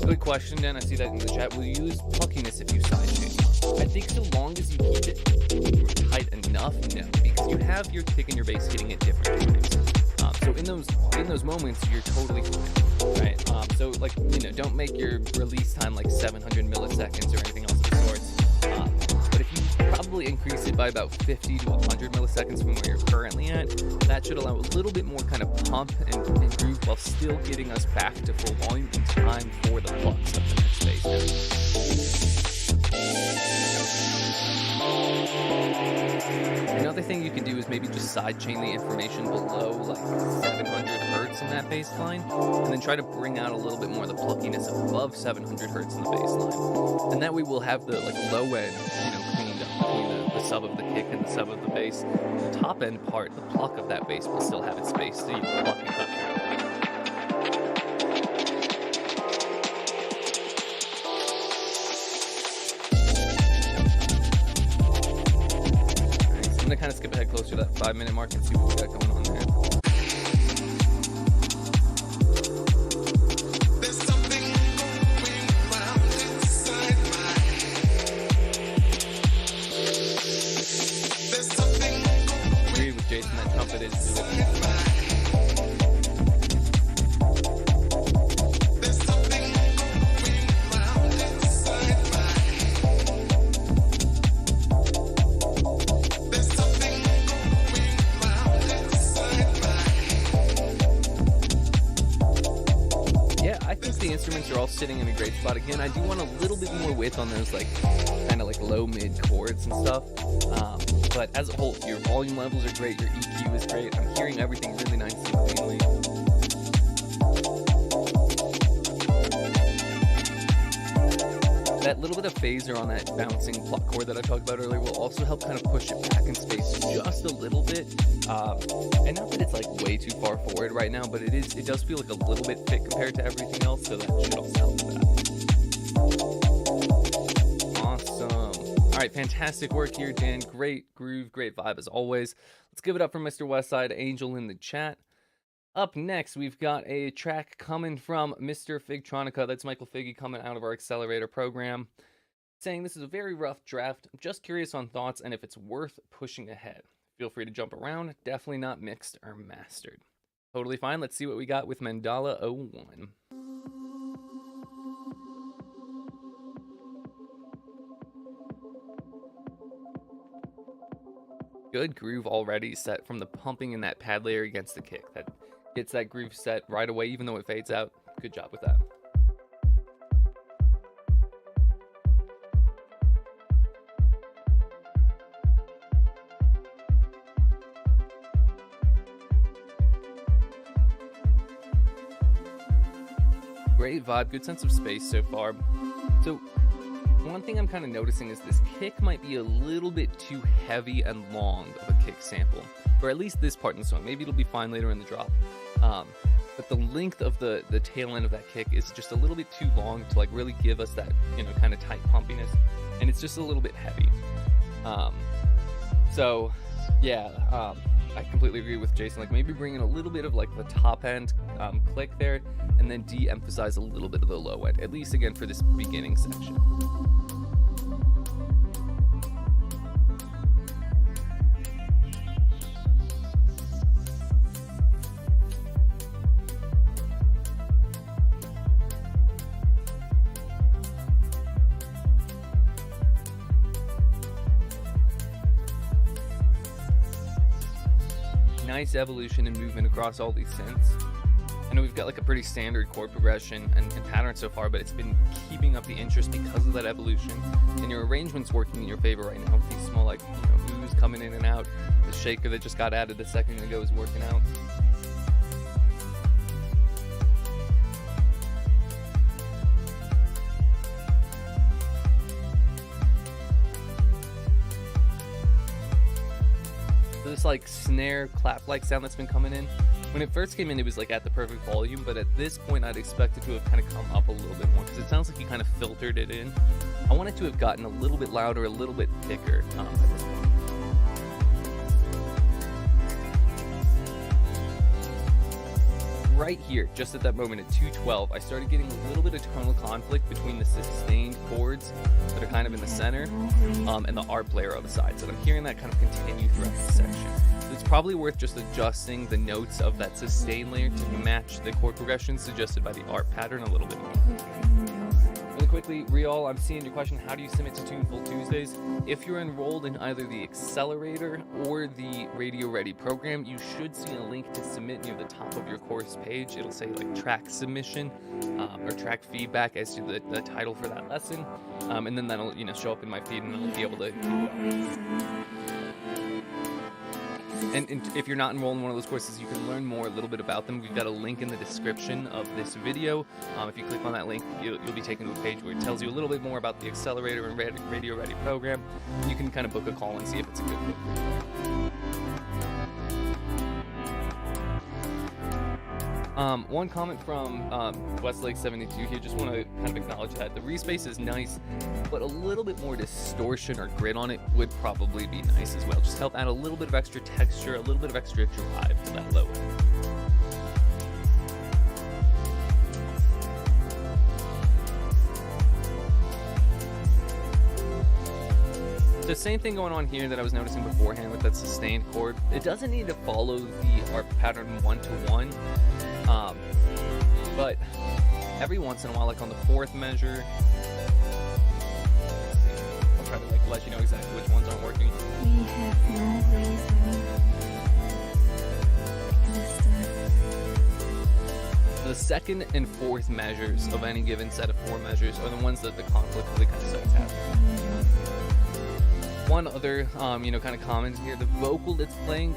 Good question, Dan. I see that in the chat. Will you use pluckiness if you sidechain? I think so long as you keep it tight enough, no, because you have your kick and your bass hitting at different times. So in those moments, you're totally fine, right? So like, don't make your release time like 700 milliseconds or anything else of the sorts. But if you probably increase it by about 50 to 100 milliseconds from where you're currently at, that should allow a little bit more kind of pump and groove while still getting us back to full volume in time for the flux of the next phase. Another thing you can do is maybe just sidechain the information below like 700 hertz in that bass line, and then try to bring out a little bit more of the pluckiness above 700 hertz in the bass line. And that way we'll have the like low end, cleaned up between the sub of the kick and the sub of the bass. The top end part, the pluck of that bass will still have its space to pluck and cut through. I'm gonna kind of skip ahead closer to that 5-minute mark and see what we got going on there. I agree with Jason, that trumpet is really instruments are all sitting in a great spot. Again, I do want a little bit more width on those kind of low mid chords and stuff. But as a whole, your volume levels are great, your EQ is great. I'm hearing everything really nice and cleanly. That little bit of phaser on that bouncing pluck chord that I talked about earlier will also help kind of push it back in space just a little bit. And not that it's way too far forward right now, but it does feel like a little bit thick compared to everything else, so that should also help with that. Awesome. All right, fantastic work here, Dan. Great groove, great vibe as always. Let's give it up for Mr. Westside Angel in the chat. Up next, we've got a track coming from Mr. Figtronica. That's Michael Figgy coming out of our Accelerator program, saying this is a very rough draft. I'm just curious on thoughts and if it's worth pushing ahead. Feel free to jump around. Definitely not mixed or mastered. Totally fine. Let's see what we got with Mandala 01. Good groove already set from the pumping in that pad layer against the kick. That gets that groove set right away, even though it fades out. Good job with that. Great vibe, good sense of space so far. So one thing I'm kind of noticing is this kick might be a little bit too heavy and long of a kick sample, or at least this part in the song. Maybe it'll be fine later in the drop. But the length of the tail end of that kick is just a little bit too long to like really give us that, you know, kind of tight pumpiness, and it's just a little bit heavy. So yeah, I completely agree with Jason. Like maybe bring in a little bit of like the top end click there, and then de-emphasize a little bit of the low end, at least again for this beginning section. Nice evolution and movement across all these synths. I know we've got like a pretty standard chord progression and pattern so far, but it's been keeping up the interest because of that evolution. And your arrangement's working in your favor right now with these small like, you know, oohs coming in and out. The shaker that just got added a second ago is working out. This like snare clap like sound that's been coming in. When it first came in, it was like at the perfect volume, but at this point I'd expect it to have kind of come up a little bit more because it sounds like you kind of filtered it in. I want it to have gotten a little bit louder, a little bit thicker at this point. Right here, just at that moment at 212, I started getting a little bit of tonal conflict between the sustained chords that are kind of in the center and the ARP layer on the sides. And I'm hearing that kind of continue throughout the section. So it's probably worth just adjusting the notes of that sustain layer to match the chord progression suggested by the ARP pattern a little bit more. Really quickly, Rial, I'm seeing your question, how do you submit to Tuneful Tuesdays? If you're enrolled in either the Accelerator or the Radio Ready program, you should see a link to submit near the top of your course page. It'll say like track submission or track feedback as to the title for that lesson. And then that'll, you know, show up in my feed and I'll be able to And if you're not enrolled in one of those courses, you can learn more a little bit about them. We've got a link in the description of this video. If you click on that link, you'll be taken to a page where it tells you a little bit more about the Accelerator and Radio Ready program. You can kind of book a call and see if it's a good fit. One comment from Westlake72 here, just want to kind of acknowledge that the respace is nice, but a little bit more distortion or grit on it would probably be nice as well. Just help add a little bit of extra texture, a little bit of extra drive to that low end. The same thing going on here that I was noticing beforehand with that sustained chord. It doesn't need to follow the ARP pattern one-to-one, but every once in a while, like on the fourth measure, I'll try to like let you know exactly which ones aren't working. We have no reason. The second and fourth measures of any given set of four measures are the ones that the conflict really kind of starts happening. One other, kind of comment here, the vocal that's playing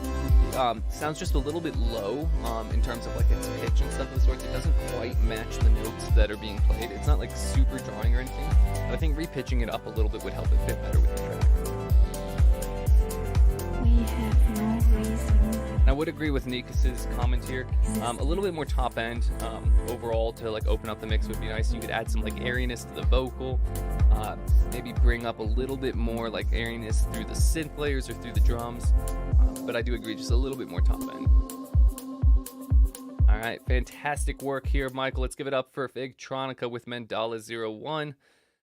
sounds just a little bit low in terms of like its pitch and stuff of the sort. It doesn't quite match the notes that are being played. It's not like super drawing or anything, but I think repitching it up a little bit would help it fit better with the track. We have no reason. Now would agree with Nikas's comment here. A little bit more top end overall to like open up the mix would be nice. You could add some like airiness to the vocal, maybe bring up a little bit more like airiness through the synth layers or through the drums. But I do agree, just a little bit more top end. All right, fantastic work here, Michael. Let's give it up for Figtronica with Mandala 01.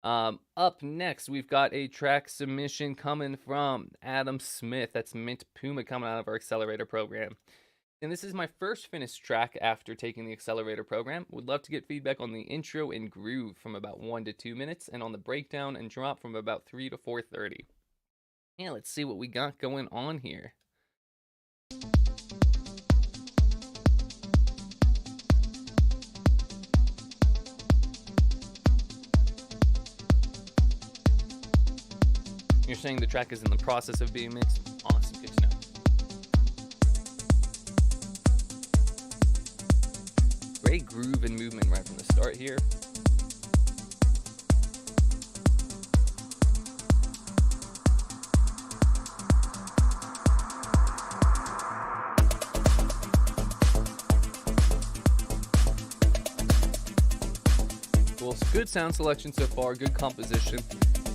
Up next, we've got a track submission coming from Adam Smith. That's Mint Puma coming out of our Accelerator program. And this is my first finished track after taking the Accelerator program. Would love to get feedback on the intro and groove from about 1 to 2 minutes, and on the breakdown and drop from about 3 to 4:30. Yeah, let's see what we got going on here. You're saying the track is in the process of being mixed? Awesome, good to know. Great groove and movement right from the start here. Well, good sound selection so far, good composition.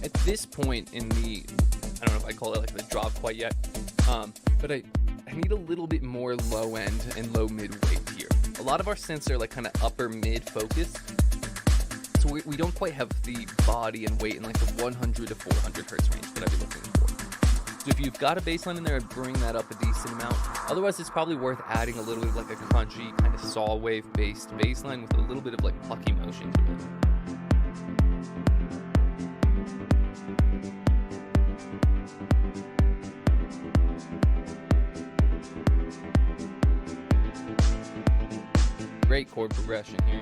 At this point in the, I don't know if I call it like the drop quite yet, but I need a little bit more low end and low mid weight here. A lot of our synths are like kind of upper mid focused, so we don't quite have the body and weight in like the 100 to 400 hertz range that I'd be looking for. So if you've got a bass line in there, I'd bring that up a decent amount. Otherwise, it's probably worth adding a little bit of like a crunchy kind of saw wave based bass line with a little bit of like plucky motion to it. Great chord progression here.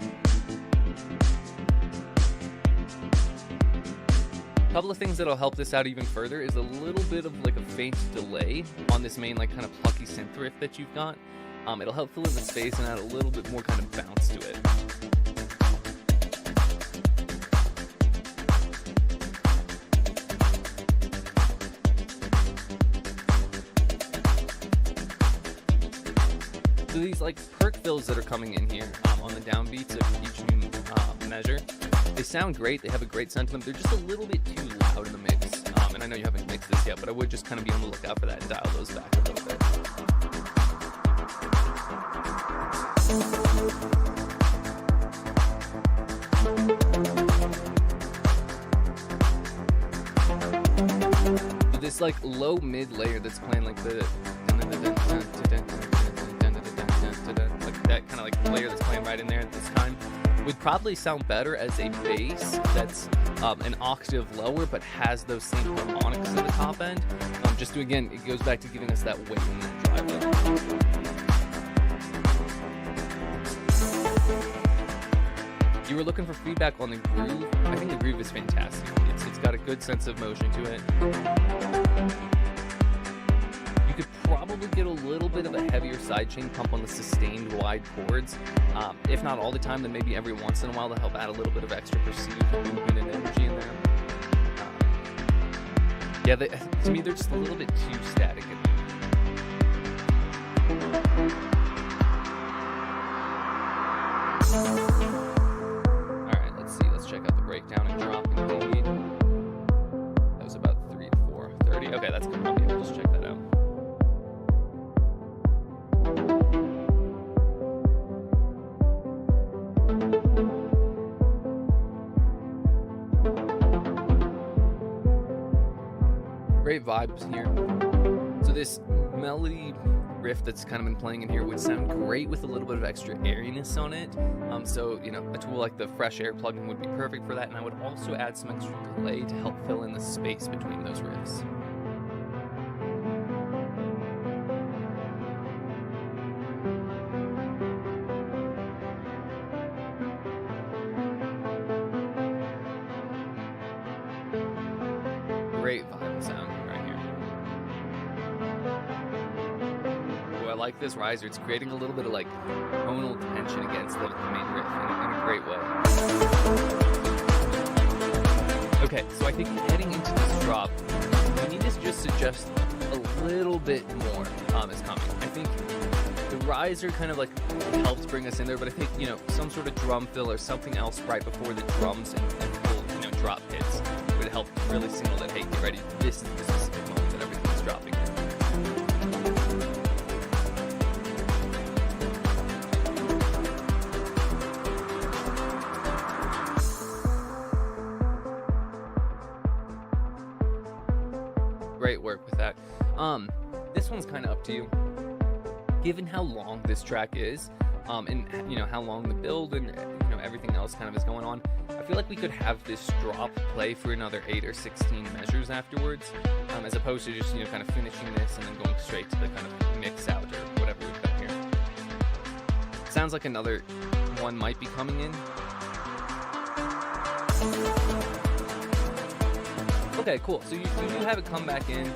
A couple of things that'll help this out even further is a little bit of like a faint delay on this main like kind of plucky synth riff that you've got. It'll help fill in the space and add a little bit more kind of bounce to it. So these like perk fills that are coming in here on the downbeats of each new measure, they sound great. They have a great sound to them. They're just a little bit too loud in the mix. And I know you haven't mixed this yet, but I would just kind of be on the lookout for that and dial those back a little bit. So this like low mid layer that's playing like the that kind of like layer that's playing right in there at this time would probably sound better as a bass that's an octave lower but has those same harmonics in the top end. Just to, again, it goes back to giving us that weight in that drive level. You were looking for feedback on the groove. I think the groove is fantastic. It's got a good sense of motion to it. You could probably get a little bit of a heavier sidechain pump on the sustained wide chords. If not all the time, then maybe every once in a while to help add a little bit of extra perceived movement and energy in there. Yeah, to me, they're just a little bit too static. Alright, let's see. Let's check out the breakdown and drop in the lead. That was about 3 to 4:30. Okay, that's good. Okay, let's check that out. Great vibes here. So this melody riff that's kind of been playing in here would sound great with a little bit of extra airiness on it. So, you know, a tool like the Fresh Air plugin would be perfect for that, and I would also add some extra delay to help fill in the space between those riffs. Great vibe sound right here. Oh, I like this riser. It's creating a little bit of like tonal tension against the main riff in a great way. Okay, so I think heading into this drop, we need to just suggest a little bit more. is coming. I think the riser kind of like helps bring us in there, but I think, you know, some sort of drum fill or something else right before the drums and full, you know, drop hits would help really signal that, hey, get ready, this is the specific moment that everything's dropping. Great work with that. This one's kind of up to you. Given how long this track is, and you know how long the build and you know everything else kind of is going on, I feel like we could have this drop play for another 8 or 16 measures afterwards, as opposed to just, you know, kind of finishing this and then going straight to the kind of mix out or whatever we've got here. Sounds like another one might be coming in. Okay, cool. So you do have it come back in.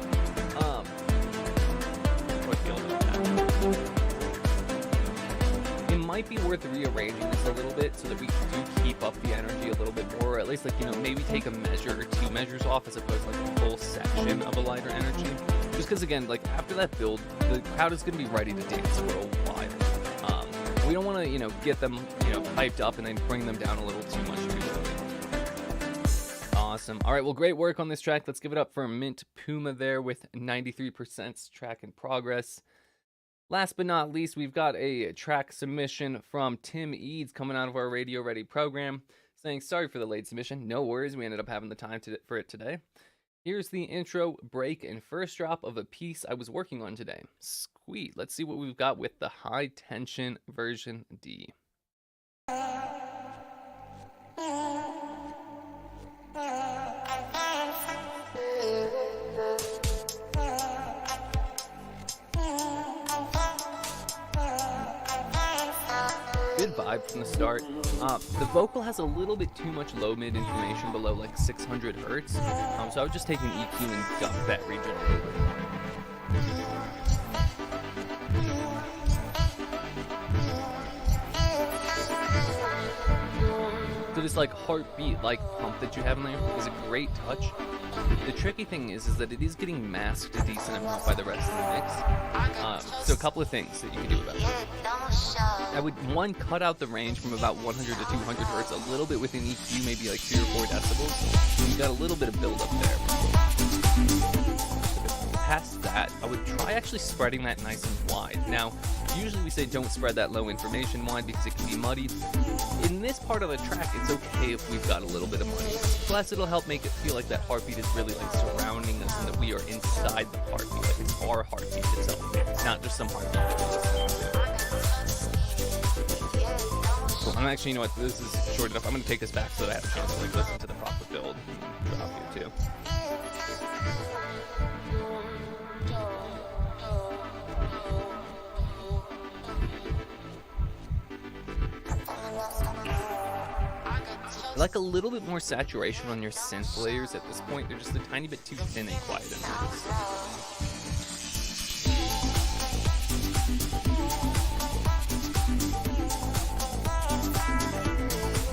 It might be worth rearranging this a little bit so that we do keep up the energy a little bit more, or at least, like, you know, maybe take a measure or 2 measures off as opposed to like a full section of a lighter energy. Just because, again, like after that build, the crowd is going to be ready to dance for a while. We don't want to, you know, get them, you know, hyped up and then bring them down a little too much too early. Awesome. All right, well, great work on this track. Let's give it up for Mint Puma there with 93% track in progress. Last but not least, we've got a track submission from Tim Eads coming out of our Radio Ready program, saying, sorry for the late submission. No worries, we ended up having the time for it today. Here's the intro, break, and first drop of a piece I was working on today. Sweet. Let's see what we've got with the high tension version D. Good vibe from the start. The vocal has a little bit too much low mid information below like 600 hertz, so I would just take an EQ and dump that region a little bit. So this like heartbeat like pump that you have in there is a great touch. The tricky thing is that it is getting masked a decent amount by the rest of the mix. So a couple of things that you can do about it. I would, one, cut out the range from about 100 to 200 hertz a little bit within EQ, maybe like 3 or 4 decibels. You got a little bit of build up there. Past that, I would try actually spreading that nice and wide. Now, usually we say don't spread that low information wide because it can be muddy. In this part of the track, it's okay if we've got a little bit of muddy. Plus, it'll help make it feel like that heartbeat is really like surrounding us and that we are inside the heartbeat, like it's our heartbeat itself, not just some heartbeat. Cool. I'm actually, you know what, this is short enough. I'm going to take this back so that I have a chance to like, listen to the proper build and drop here too. I like a little bit more saturation on your synth layers at this point. They're just a tiny bit too thin and quiet in this.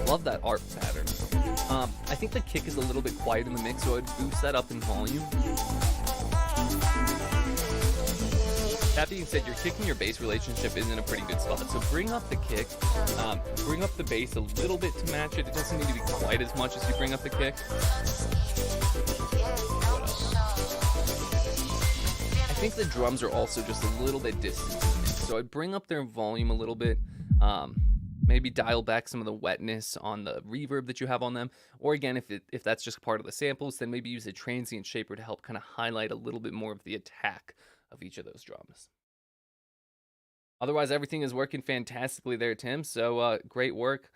Love that ARP pattern. I think the kick is a little bit quiet in the mix, so I would boost that up in volume. That being said, your kick and your bass relationship is in a pretty good spot. So bring up the kick, bring up the bass a little bit to match it. It doesn't need to be quite as much as you bring up the kick. What else? I think the drums are also just a little bit distant. So I'd bring up their volume a little bit. Maybe dial back some of the wetness on the reverb that you have on them. Or again, if that's just part of the samples, then maybe use a transient shaper to help kind of highlight a little bit more of the attack of each of those drums. Otherwise, everything is working fantastically there, Tim. So great work.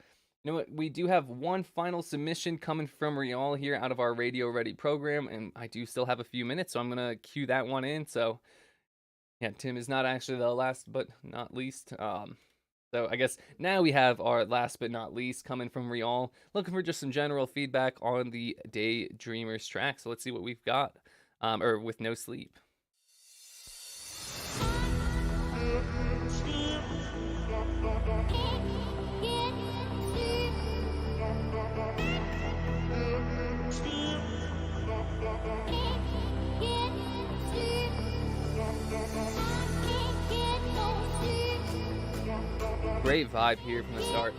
You know what? We do have one final submission coming from Rial here out of our Radio Ready program, and I do still have a few minutes, so I'm going to cue that one in. So yeah, Tim is not actually the last but not least. So I guess now we have our last but not least coming from Rial, looking for just some general feedback on the Daydreamers track. So let's see what we've got, or with No Sleep. Great vibe here from the start.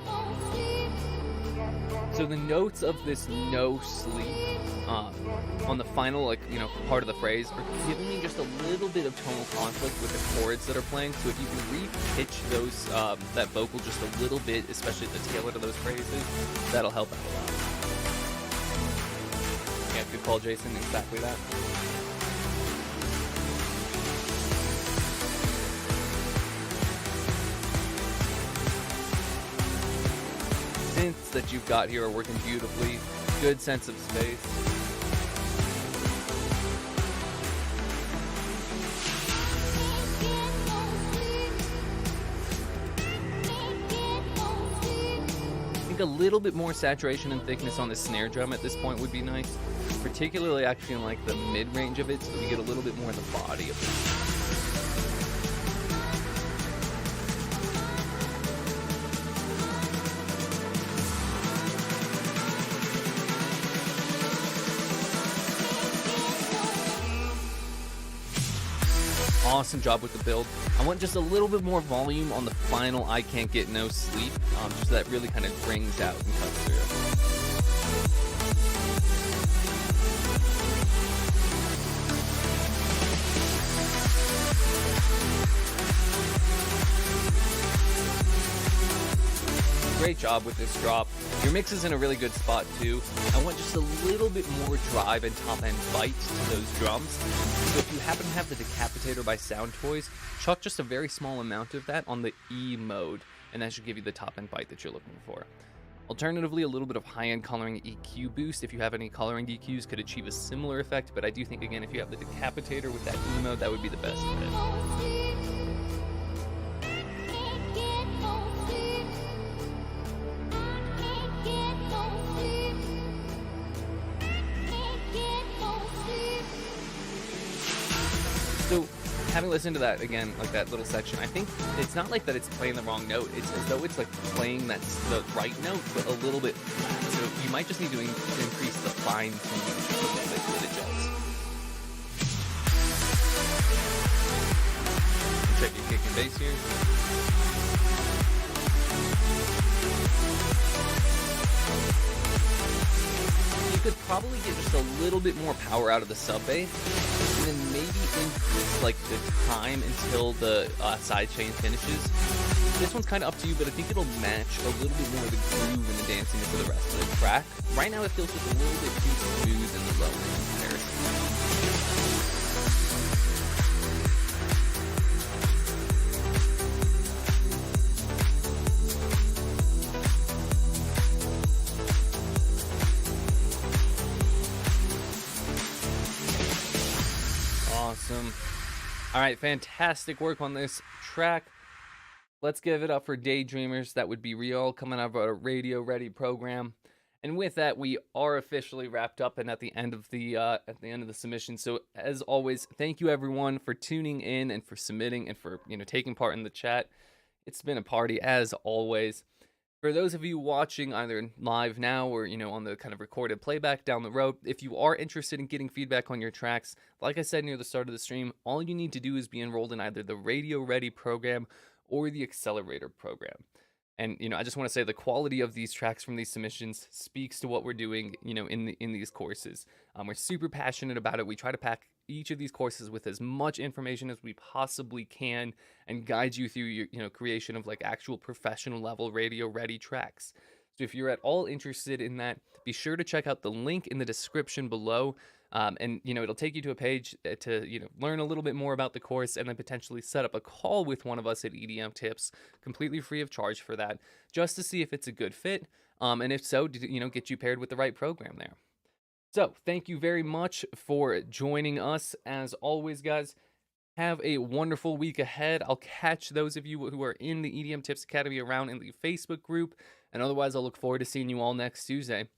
So the notes of this no sleep on the final, like, part of the phrase are giving me just a little bit of tonal conflict with the chords that are playing. So if you can re-pitch those, that vocal just a little bit, especially at the tail end of those phrases, that'll help out a lot. Yeah, good call, Jason. Exactly that. Synths that you've got here are working beautifully. Good sense of space. I think a little bit more saturation and thickness on the snare drum at this point would be nice. Particularly actually in like the mid-range of it, so we get a little bit more of the body of it. Awesome job with the build. I want just a little bit more volume on the final I Can't Get No Sleep, just so that really kind of rings out and cuts through. Great job with this drop. Your mix is in a really good spot too. I want just a little bit more drive and top end bite to those drums. So if you happen to have the Decapitator by Sound Toys, chuck just a very small amount of that on the E mode, and that should give you the top end bite that you're looking for. Alternatively, a little bit of high-end coloring EQ boost, if you have any coloring EQs, could achieve a similar effect, but I do think, again, if you have the Decapitator with that E mode, that would be the best fit. So, having listened to that again, like that little section, I think it's not like that it's playing the wrong note. It's as though it's like playing the right note, but a little bit flat. So you might just need to increase the fine tuning a little bit with it adjusts. Check your kick and bass here. You could probably get just a little bit more power out of the sub bass, and then maybe increase like the time until the sidechain finishes. This one's kind of up to you, but I think it'll match a little bit more of the groove and the danciness of the rest of the track. Right now, it feels just a little bit too smooth in the low end comparison. Awesome. All right, fantastic work on this track. Let's give it up for Daydreamers. That would be Real, coming out of our Radio Ready program. And with that, we are officially wrapped up and at the end of the submission. So as always, thank you everyone for tuning in and for submitting and for taking part in the chat. It's been a party as always. For those of you watching either live now or, on the kind of recorded playback down the road, if you are interested in getting feedback on your tracks, like I said near the start of the stream, all you need to do is be enrolled in either the Radio Ready program or the Accelerator program. And, I just want to say the quality of these tracks from these submissions speaks to what we're doing, in these courses. We're super passionate about it. We try to pack each of these courses with as much information as we possibly can and guide you through your, creation of like actual professional level radio ready tracks. So if you're at all interested in that, be sure to check out the link in the description below. And it'll take you to a page to learn a little bit more about the course and then potentially set up a call with one of us at EDM Tips, completely free of charge for that, just to see if it's a good fit. And if so, get you paired with the right program there. So thank you very much for joining us. As always, guys, have a wonderful week ahead. I'll catch those of you who are in the EDM Tips Academy around in the Facebook group. And otherwise, I'll look forward to seeing you all next Tuesday.